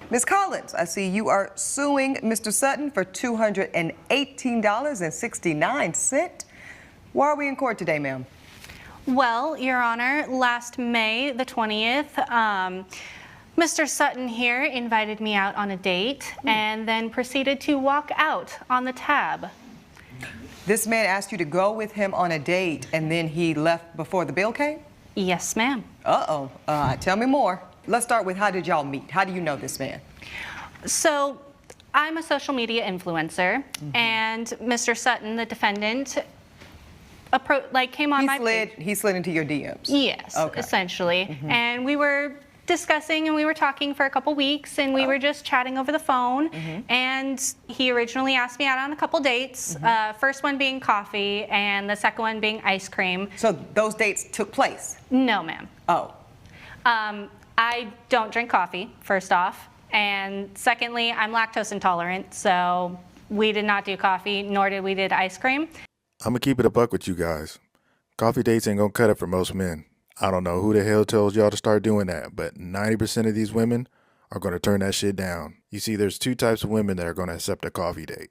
Ms. Collins, I see you are suing Mr. Sutton for $218.69. Why are we in court today, ma'am? Well, Your Honor, last May the 20th, Mr. Sutton here invited me out on a date and then proceeded to walk out on the tab. This man asked you to go with him on a date and then he left before the bill came? Yes, ma'am. Uh-oh. Tell me more. Let's start with, how did y'all meet? How do you know this man? So I'm a social media influencer, and Mr. Sutton, the defendant, came on my page. He slid into your DMs? Yes, okay. Essentially. And we were discussing and we were talking for a couple weeks, and we were just chatting over the phone. And he originally asked me out on a couple dates, first one being coffee and the second one being ice cream. So those dates took place? No, ma'am. Oh. I don't drink coffee, first off. And secondly, I'm lactose intolerant, so we did not do coffee, nor did we do ice cream. I'm gonna keep it a buck with you guys. Coffee dates ain't gonna cut it for most men. I don't know who the hell tells y'all to start doing that, but 90% of these women are gonna turn that shit down. You see, there's two types of women that are gonna accept a coffee date.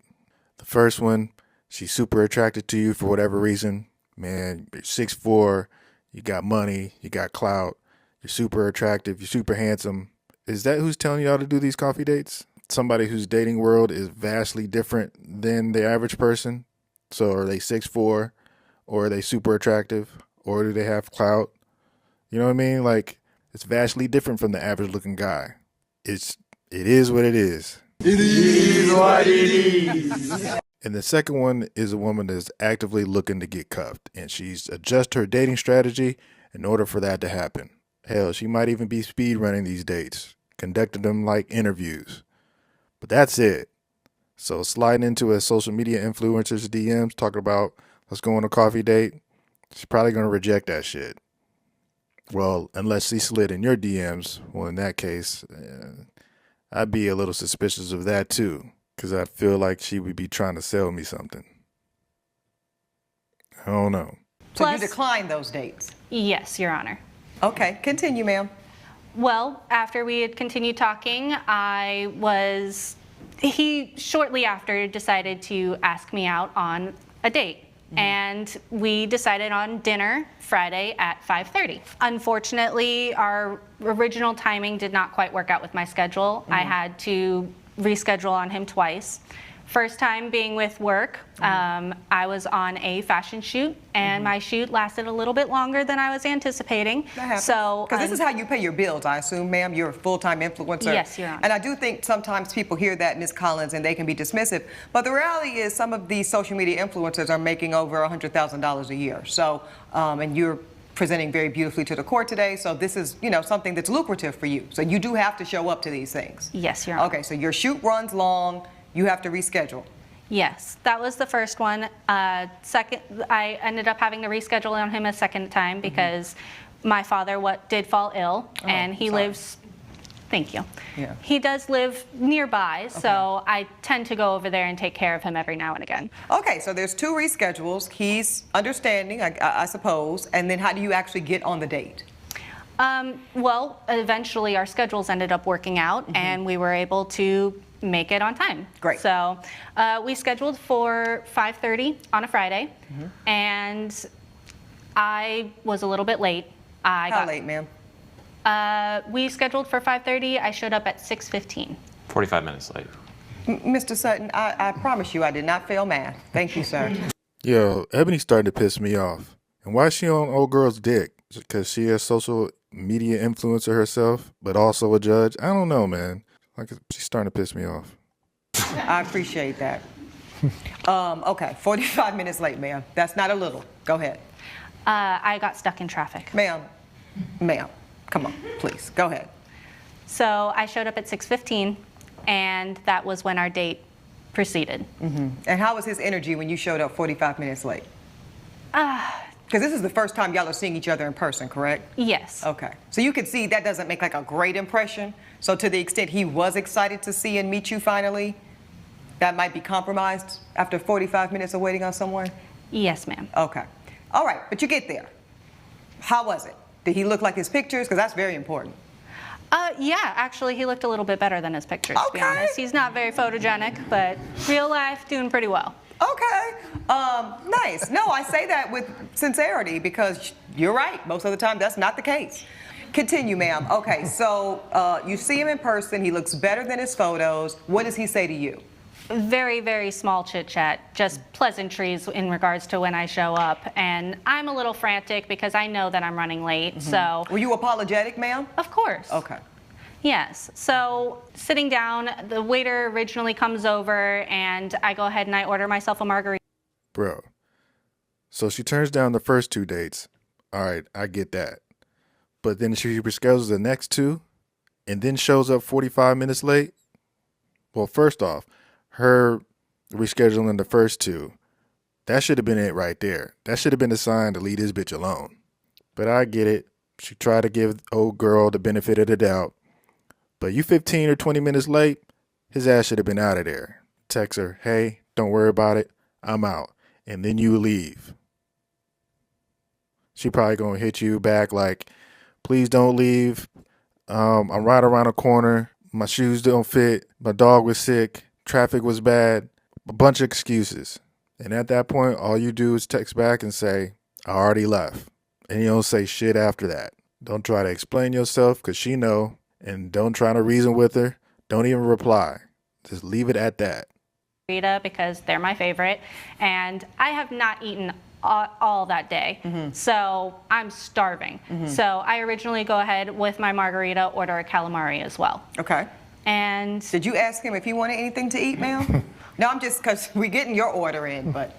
The first one, she's super attracted to you for whatever reason. Man, you're 6'4", you got money, you got clout, you're super attractive, you're super handsome. Is that who's telling y'all to do these coffee dates? Somebody whose dating world is vastly different than the average person? So are they 6'4", or are they super attractive, or do they have clout? You know what I mean? Like, it's vastly different from the average looking guy. It is what it is. It is what it is. And the second one is a woman that's actively looking to get cuffed, and she's adjust her dating strategy in order for that to happen. Hell, she might even be speed running these dates, conducting them like interviews. But that's it. So sliding into a social media influencer's DMs talking about, let's go on a coffee date, she's probably going to reject that shit. Well, unless she slid in your DMs, well, in that case, I'd be a little suspicious of that too, because I feel like she would be trying to sell me something. I don't know. So you declined those dates? Yes, Your Honor. Okay, continue, ma'am. Well, after we had continued talking, he shortly after decided to ask me out on a date. And we decided on dinner Friday at 5:30. Unfortunately, our original timing did not quite work out with my schedule. I had to reschedule on him twice. First time being with work, I was on a fashion shoot, and my shoot lasted a little bit longer than I was anticipating. That happens. So, because this is how you pay your bills, I assume, ma'am. You're a full-time influencer. Yes, Your Honor. And I do think sometimes people hear that, Ms. Collins, and they can be dismissive. But the reality is some of these social media influencers are making over $100,000 a year. So, and you're presenting very beautifully to the court today. So this is, something that's lucrative for you. So you do have to show up to these things. Yes, Your Honor. Okay, so your shoot runs long. You have to reschedule. Yes, that was the first one. Second, I ended up having to reschedule on him a second time because my father did fall ill, and he lives. Thank you. Yeah. He does live nearby, so I tend to go over there and take care of him every now and again. Okay, so there's two reschedules. He's understanding, I suppose, and then how do you actually get on the date? Well, eventually our schedules ended up working out, and we were able to make it on time. Great. So we scheduled for 5:30 on a Friday, and I was a little bit late. How late, ma'am? We scheduled for 5:30. I showed up at 6:15. 45 minutes late. Mr. Sutton, I promise you I did not fail math. Thank you, sir. Yo, Ebony's starting to piss me off. And why is she on old girl's dick? Because she is a social media influencer herself, but also a judge? I don't know, man. Like, she's starting to piss me off. I appreciate that. Okay, 45 minutes late, ma'am. That's not a little. Go ahead. I got stuck in traffic. Ma'am, come on, please, go ahead. So I showed up at 6:15, and that was when our date proceeded. And how was his energy when you showed up 45 minutes late? Because this is the first time y'all are seeing each other in person, correct? Yes. Okay. So you could see that doesn't make like a great impression. So to the extent he was excited to see and meet you finally, that might be compromised after 45 minutes of waiting on someone? Yes, ma'am. Okay. All right, but you get there. How was it? Did he look like his pictures? Because that's very important. Yeah, actually, he looked a little bit better than his pictures, to be Okay. honest. He's not very photogenic, but real life, doing pretty well. Okay, nice. No, I say that with sincerity because you're right. Most of the time, that's not the case. Continue, ma'am. Okay, so you see him in person. He looks better than his photos. What does he say to you? Very, very small chit chat, just pleasantries in regards to when I show up. And I'm a little frantic because I know that I'm running late, so. Were you apologetic, ma'am? Of course. Okay. Yes. So sitting down, the waiter originally comes over and I go ahead and I order myself a margarita. Bro. So she turns down the first 2 dates. All right, I get that. But then she reschedules the next 2 and then shows up 45 minutes late. Well, first off, her rescheduling the first 2, that should have been it right there. That should have been the sign to leave this bitch alone. But I get it. She tried to give old girl the benefit of the doubt. But you 15 or 20 minutes late, his ass should have been out of there. Text her, hey, don't worry about it. I'm out. And then you leave. She probably gonna hit you back like, please don't leave. I'm right around the corner. My shoes don't fit. My dog was sick. Traffic was bad. A bunch of excuses. And at that point, all you do is text back and say, I already left. And you don't say shit after that. Don't try to explain yourself because she know. And don't try to reason with her. Don't even reply. Just leave it at that. Because they're my favorite, and I have not eaten all that day, so I'm starving. So I originally go ahead with my margarita, order a calamari as well. Okay. And Did you ask him if he wanted anything to eat, ma'am? No, I'm just, because we're getting your order in, but.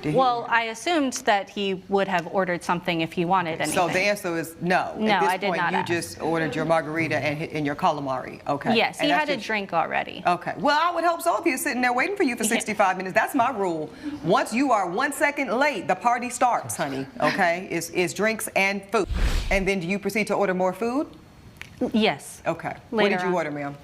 Did he- well, I assumed that he would have ordered something if he wanted anything. So the answer is no. No, At this I did point, not you ask. just ordered your margarita and your calamari. Okay. Yes, he And that's had a just- drink already. Okay. Well, I would hope so if he was sitting there waiting for you for 65 minutes. That's my rule. Once you are 1 second late, the party starts, honey. Okay? It's drinks and food. And then do you proceed to order more food? Yes. Okay. What Later did you on. order, ma'am?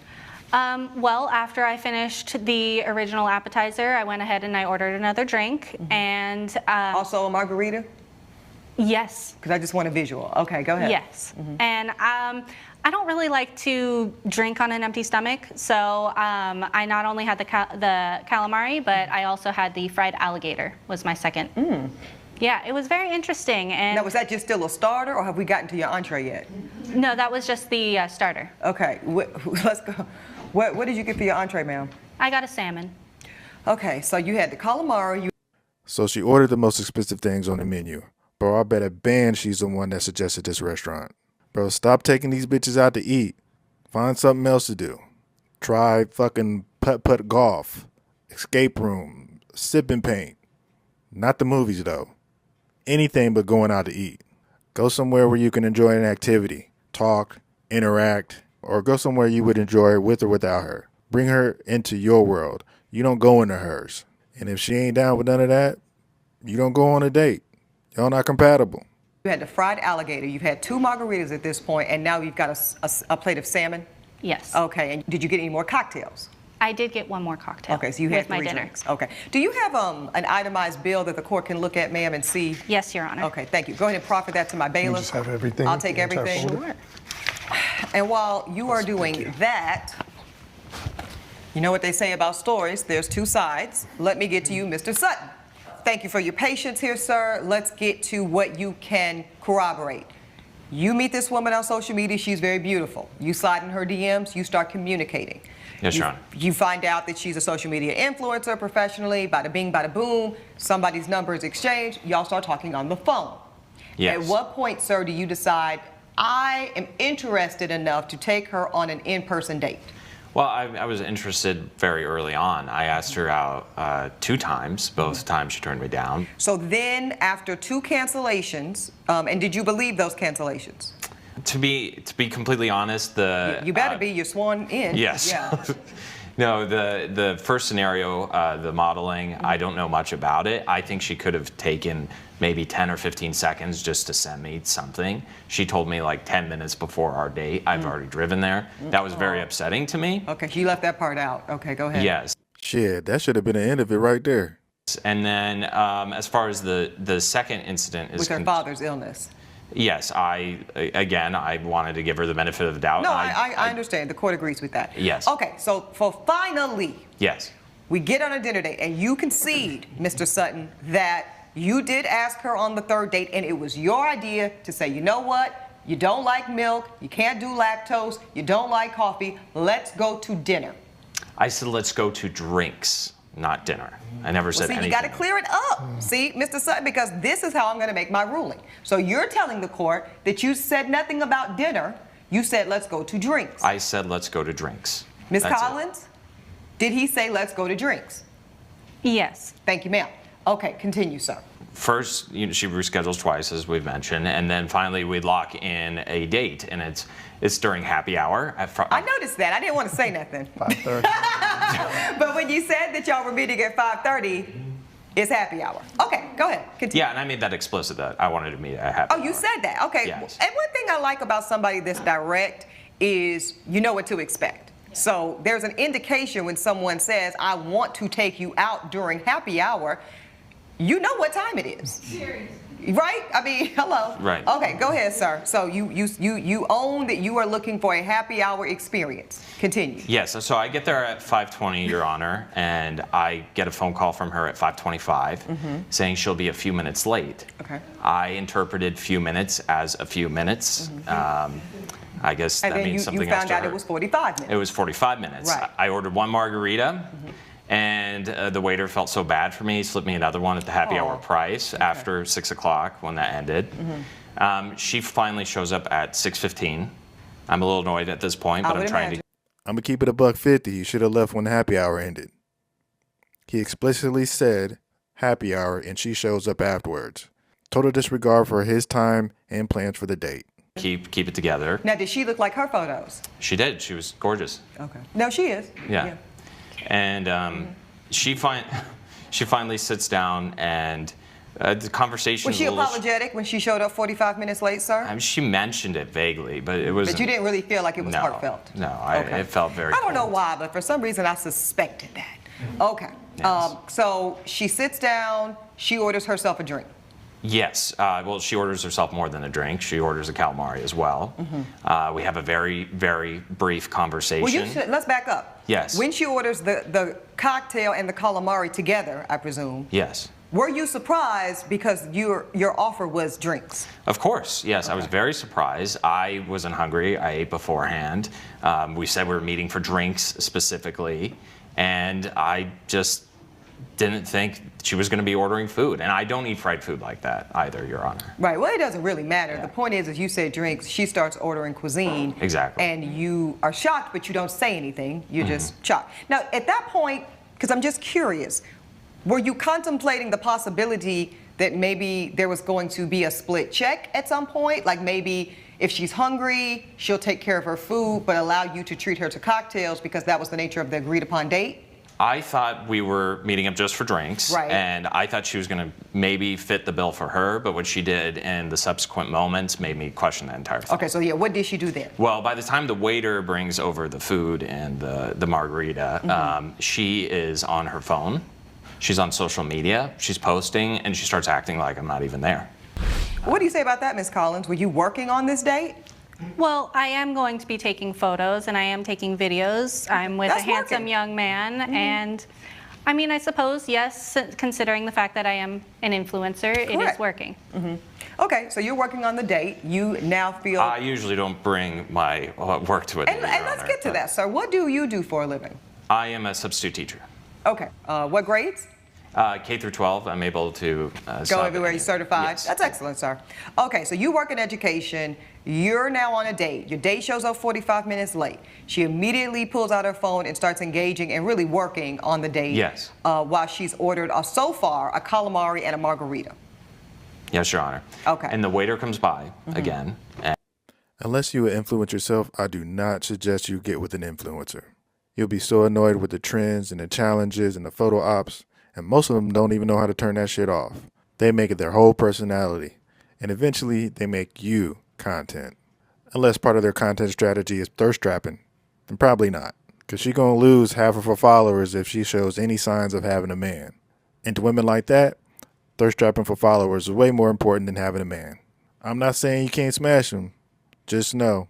Well, after I finished the original appetizer, I went ahead and I ordered another drink, and Also a margarita? yes. Because I just want a visual. Okay, go ahead. Yes. And I don't really like to drink on an empty stomach, so I not only had the calamari, but I also had the fried alligator was my second. Yeah, it was very interesting. And Now, was that just still a starter, or have we gotten to your entree yet? no, that was just the starter. Okay, let's go. What did you get for your entree, ma'am? I got a salmon. Okay, so you had the calamari. So she ordered the most expensive things on the menu. Bro, I bet a band she's the one that suggested this restaurant. Bro, stop taking these bitches out to eat. Find something else to do. Try fucking putt-putt golf, escape room, sip and paint. Not the movies, though. Anything but going out to eat. Go somewhere where you can enjoy an activity, talk, interact, or go somewhere you would enjoy with or without her. Bring her into your world. You don't go into hers. And if she ain't down with none of that, you don't go on a date. Y'all not compatible. You had the fried alligator. You've had 2 margaritas at this point, and now you've got a plate of salmon. Yes. Okay, and did you get any more cocktails? I did get one more cocktail. Okay, so you had with my 3 dinner. drinks. Okay. Do you have an itemized bill that the court can look at, ma'am, and see? Yes, Your Honor. Okay, thank you. Go ahead and proffer that to my bailiff. just have everything, I'll take the entire everything. folder? Sure. And while you are doing that, you know what they say about stories, there's 2 sides. Let me get to you, Mr. Sutton. Thank you for your patience here, sir. Let's get to what you can corroborate. You meet this woman on social media, she's very beautiful. You slide in her DMs, you start communicating. Yes, Your Honor. You find out that she's a social media influencer professionally, bada bing, bada boom, somebody's number is exchanged, y'all start talking on the phone. Yes. At what point, sir, do you decide, I am interested enough to take her on an in-person date? Well, I was interested very early on. I asked her out 2 times. Both times she turned me down. So then, after 2 cancellations, and did you believe those cancellations? To be completely honest, You better be, you're sworn in. Yes. Yeah. No, the first scenario, the modeling, I don't know much about it. I think she could have taken maybe 10 or 15 seconds just to send me something. She told me like 10 minutes before our date. I've already driven there. That was very upsetting to me. Okay, she left that part out. Okay, go ahead. Yes. Shit, that should have been the end of it right there. And then as far as the second incident is With her father's illness. Yes, again, I wanted to give her the benefit of the doubt. No, I understand. The court agrees with that. Yes. Okay, so for finally, Yes. we get on a dinner date, and you concede, Mr. Sutton, that you did ask her on the third date, and it was your idea to say, you know what? You don't like milk, you can't do lactose, you don't like coffee, let's go to dinner. I said, let's go to drinks, not dinner. I never said See, anything. you got to clear it up. See, Mr. Sutton, because this is how I'm going to make my ruling. So you're telling the court that you said nothing about dinner. You said, let's go to drinks. I said, let's go to drinks. Ms. That's it. Collins, did he say, let's go to drinks? Yes. Thank you, ma'am. Okay, continue, sir. First, she reschedules twice, as we've mentioned, and then finally we lock in a date, and it's during happy hour. I noticed that. I didn't want to say nothing. 5:30. But when you said that y'all were meeting at 5:30, it's happy hour. Okay, go ahead. Continue. Yeah, and I made that explicit that I wanted to meet at happy hour. Oh, you said that. Okay. Yes. And one thing I like about somebody that's direct is you know what to expect. So there's an indication when someone says, I want to take you out during happy hour, you know what time it is. Serious. Right? I mean, hello. Right. Okay, go ahead, sir. So you own that you are looking for a happy hour experience. Continue. Yes, so I get there at 5:20, Your Honor, and I get a phone call from her at 5:25 saying she'll be a few minutes late. Okay. I interpreted few minutes as a few minutes. I guess And that then means you something else found to out her. it was 45 minutes. It was 45 minutes. Right. I ordered one margarita, and the waiter felt so bad for me, he slipped me another one at the happy hour price after 6 o'clock when that ended. She finally shows up at 6:15. I'm a little annoyed at this point, but I'm trying to. I'm gonna keep it $1.50. You should have left when the happy hour ended. He explicitly said happy hour, and she shows up afterwards. Total disregard for his time and plans for the date. Keep it together. Now, did she look like her photos? She did. She was gorgeous. Okay. No, she is. Yeah. And she finally sits down, and the conversation Was she a little. apologetic when she showed up 45 minutes late, sir? I mean, she mentioned it vaguely, but it was. But you didn't really feel like it was No, heartfelt? no, Okay. it felt very. I don't know cold. why, but for some reason I suspected that. Okay. Yes. So she sits down, she orders herself a drink. Yes. Well, she orders herself more than a drink. She orders a calamari as well. We have a very, very brief conversation. Well, let's back up. Yes. When she orders the cocktail and the calamari together, I presume, Yes. were you surprised because your offer was drinks? Of course. Yes, I was very surprised. I wasn't hungry. I ate beforehand. We said we were meeting for drinks specifically, and I just didn't think she was going to be ordering food. And I don't eat fried food like that either, Your Honor. Right. Well, it doesn't really matter. Yeah. The point is, as you said drinks, she starts ordering cuisine. Exactly. And you are shocked, but you don't say anything. You're just shocked. Now, at that point, because I'm just curious, were you contemplating the possibility that maybe there was going to be a split check at some point? Like maybe if she's hungry, she'll take care of her food, but allow you to treat her to cocktails because that was the nature of the agreed upon date? I thought we were meeting up just for drinks, Right. and I thought she was going to maybe fit the bill for her, but what she did in the subsequent moments made me question the entire thing. Okay, so yeah, what did she do then? Well, by the time the waiter brings over the food and the margarita, she is on her phone. She's on social media. She's posting, and she starts acting like I'm not even there. What do you say about that, Ms. Collins? Were you working on this date? Well, I am going to be taking photos and I am taking videos. I'm with That's a handsome working. young man, and I mean, I suppose, yes, considering the fact that I am an influencer, it Correct. is working. Okay, so you're working on the date. You now feel... I usually don't bring my work to a date, and Your let's Honor, get to but that, sir. What do you do for a living? I am a substitute teacher. Okay, what grades? K through 12, I'm able to Go sub everywhere any- you're certified? Yes. That's excellent, sir. Okay, so you work in education. You're now on a date. Your date shows up 45 minutes late. She immediately pulls out her phone and starts engaging and really working on the date. Yes. While she's ordered, so far, a calamari and a margarita. Yes, Your Honor. Okay. And the waiter comes by again, and Unless you influence yourself, I do not suggest you get with an influencer. You'll be so annoyed with the trends and the challenges and the photo ops, and most of them don't even know how to turn that shit off. They make it their whole personality, and eventually they make you content. Unless part of their content strategy is thirst trapping, then probably not, because she's going to lose half of her followers if she shows any signs of having a man. And to women like that, thirst trapping for followers is way more important than having a man. I'm not saying you can't smash them. Just know,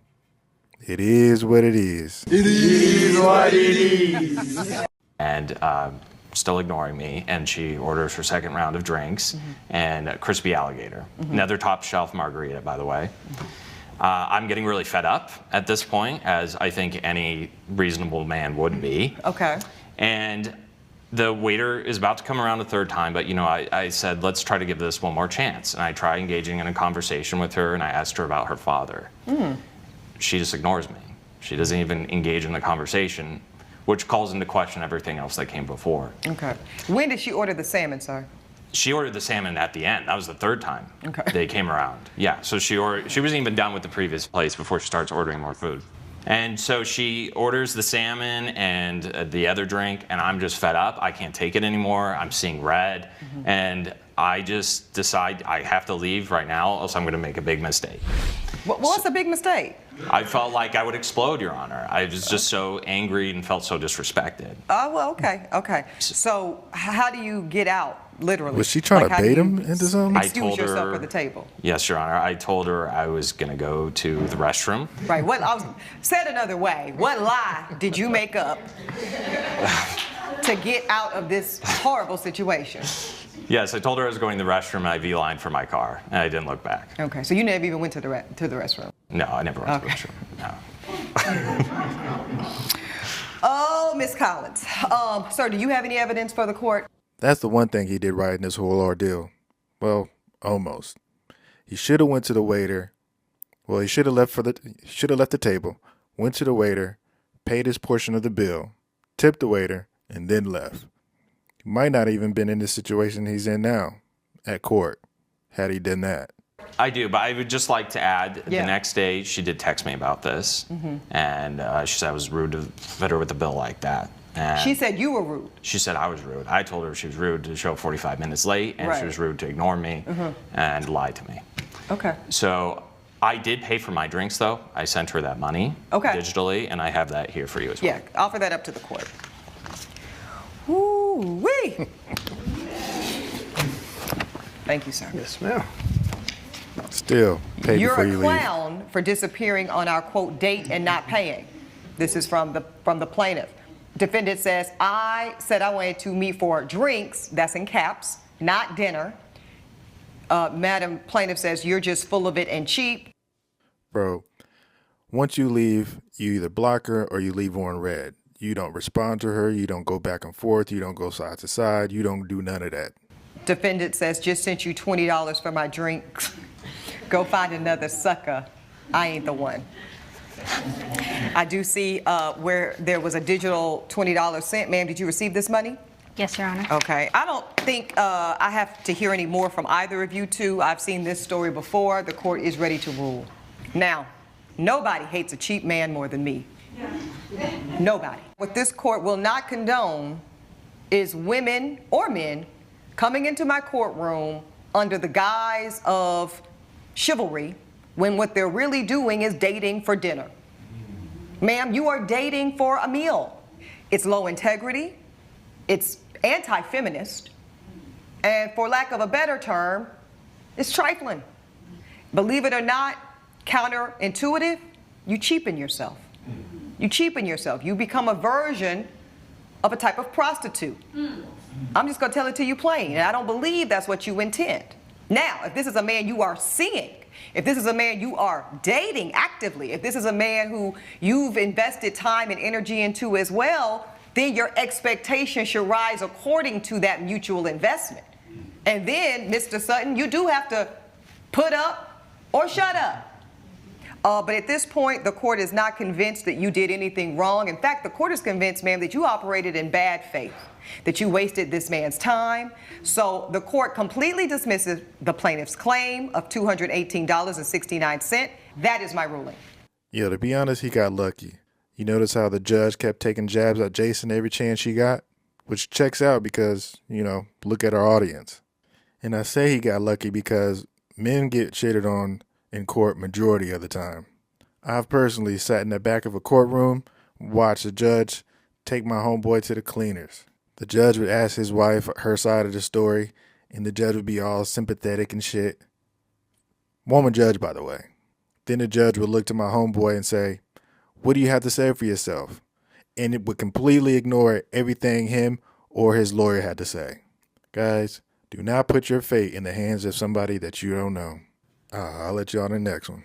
it is what it is. And still ignoring me, and she orders her second round of drinks and a crispy alligator. Another top shelf margarita, by the way. I'm getting really fed up at this point, as I think any reasonable man would be. Okay. And the waiter is about to come around a third time, but I said, let's try to give this one more chance. And I try engaging in a conversation with her, and I asked her about her father. She just ignores me. She doesn't even engage in the conversation, which calls into question everything else that came before. Okay. When did she order the salmon, sir? She ordered the salmon at the end. That was the third time Okay. they came around. Yeah, so she wasn't even done with the previous place before she starts ordering more food. And so she orders the salmon and the other drink, and I'm just fed up. I can't take it anymore. I'm seeing red. And I just decide I have to leave right now, else I'm going to make a big mistake. What's a big mistake? I felt like I would explode, Your Honor. I was just so angry and felt so disrespected. Oh, well, okay. So how do you get out, literally? Was she trying Like, to how do bait you him into something? I Excuse told yourself her- for the table. Yes, Your Honor. I told her I was going to go to the restroom. Right. Said another way, what lie did you make up to get out of this horrible situation? Yes, I told her I was going to the restroom, and I beelined for my car, and I didn't look back. Okay. So you never even went to the restroom. No, I never went to the Okay. restroom. No. Oh, Miss Collins. Sir, do you have any evidence for the court? That's the one thing he did right in this whole ordeal. Well, almost. He should have went to the waiter. Well, he should have left the table, went to the waiter, paid his portion of the bill, tipped the waiter, and then left. He might not even been in the situation he's in now at court had he done that. I do, but I would just like to add, Yeah. the next day she did text me about this, and she said I was rude to fit her with the bill like that. And She said you were rude. she said I was rude. I told her she was rude to show up 45 minutes late, and Right. she was rude to ignore me and lie to me. Okay. So I did pay for my drinks, though. I sent her that money digitally, and I have that here for you as well. Yeah, offer that up to the court. Woo-wee. Thank you, sir. Yes, ma'am. Still, pay You're before a you leave. clown for disappearing on our, quote, date and not paying. This is from the plaintiff. Defendant says, I said I wanted to meet for drinks, that's in caps, not dinner. Madam plaintiff says, you're just full of it and cheap. Bro, once you leave, you either block her or you leave her on red. You don't respond to her. You don't go back and forth. You don't go side to side. You don't do none of that. Defendant says, just sent you $20 for my drinks. Go find another sucker. I ain't the one. I do see where there was a digital $20 sent. Ma'am, did you receive this money? Yes, Your Honor. Okay. I don't think I have to hear any more from either of you two. I've seen this story before. The court is ready to rule. Now, nobody hates a cheap man more than me. Nobody. What this court will not condone is women or men coming into my courtroom under the guise of chivalry when what they're really doing is dating for dinner. Ma'am, you are dating for a meal. It's low integrity, it's anti-feminist, and for lack of a better term, it's trifling. Believe it or not, counterintuitive, you cheapen yourself. You cheapen yourself. You become a version of a type of prostitute. I'm just going to tell it to you plain, and I don't believe that's what you intend. Now, if this is a man you are seeing, if this is a man you are dating actively, if this is a man who you've invested time and energy into as well, then your expectation should rise according to that mutual investment. And then, Mr. Sutton, you do have to put up or shut up. But at this point, the court is not convinced that you did anything wrong. In fact, the court is convinced, ma'am, that you operated in bad faith, that you wasted this man's time. So the court completely dismisses the plaintiff's claim of $218.69. That is my ruling. Yeah, to be honest, he got lucky. You notice how the judge kept taking jabs at Jason every chance she got? Which checks out because, look at our audience. And I say he got lucky because men get shitted on in court majority of the time. I've personally sat in the back of a courtroom, watched the judge take my homeboy to the cleaners. The judge would ask his wife her side of the story, and the judge would be all sympathetic and shit. Woman judge, by the way. Then the judge would look to my homeboy and say, "What do you have to say for yourself?" And it would completely ignore everything him or his lawyer had to say. Guys, do not put your fate in the hands of somebody that you don't know. I'll let you on the next one.